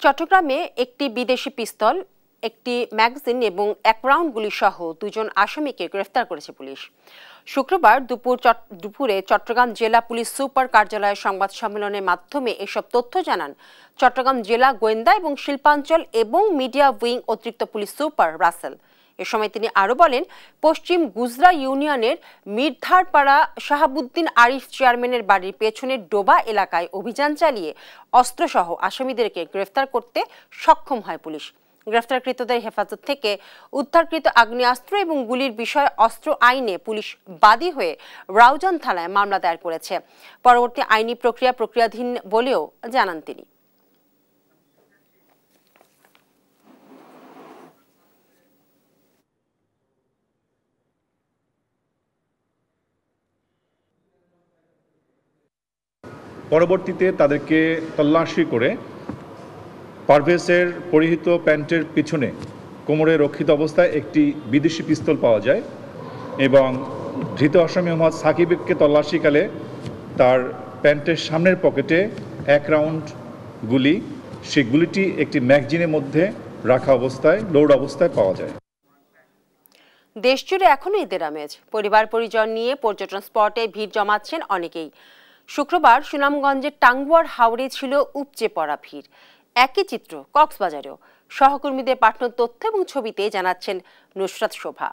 চট্টগ্রামে একটি বিদেশি পিস্তল, একটি ম্যাগাজিন এবং 1 রাউন্ড গুলি সহ 2 জন আসামিকে গ্রেফতার করেছে পুলিশ। শুক্রবার দুপুরে চট্টগ্রাম জেলা পুলিশ সুপার কার্যালয়ের সংবাদ সম্মেলনের মাধ্যমে এসব তথ্য জানান চট্টগ্রাম জেলা গোয়েন্দা এবং শিল্পাঞ্চল এবং মিডিয়া উইং অতিরিক্ত পুলিশ সুপার রাসেল। এ সময় তিনি আরো বলেন, পশ্চিম গুজরা ইউনিয়নের মির্ধারপাড়া শাহাবুদ্দিন আরিফ চেয়ারম্যানের বাড়ির পেছনের ডোবা এলাকায় অভিযান চালিয়ে অস্ত্রসহ আসামিদেরকে গ্রেফতার করতে সক্ষম হয় পুলিশ। গ্রেফতারকৃতদের হেফাজত থেকে উদ্ধারকৃত আগ্নেয়াস্ত্র এবং গুলির বিষয়ে অস্ত্র আইনে পুলিশ বাদী হয়ে রাউজান থানায় মামলা দায়ের করেছে। পরবর্তী আইনি প্রক্রিয়াধীন বলেও জানান তিনি। পরবর্তীতে তাদেরকে তল্লাশি করে পারভেজের পরিহিত প্যান্টের পিছনে কোমরে রক্ষিত অবস্থায় একটি বিদেশি পিস্তল পাওয়া যায় এবং ধৃত আসামি মোহাম্মদ সাকিবকে তল্লাশিকালে তার প্যান্টের সামনের পকেটে 1 রাউন্ড গুলি, সেই গুলিটি একটি ম্যাগাজিনের মধ্যে রাখা অবস্থায় লোড অবস্থায় পাওয়া যায়। দেশজুড়ে এখনো ঈদের আমেজ, পরিবার পরিজন নিয়ে পর্যটন স্পটে ভিড় জমাচ্ছেন অনেকেই। শুক্রবার সুনামগঞ্জের টাঙ্গুয়ার হাওরে ছিল উপচে পড়া ভিড়। একই চিত্র কক্সবাজারেও। সহকর্মীদের পাঠানো তথ্য এবং ছবিতে জানাচ্ছেন নুসরাত শোভা।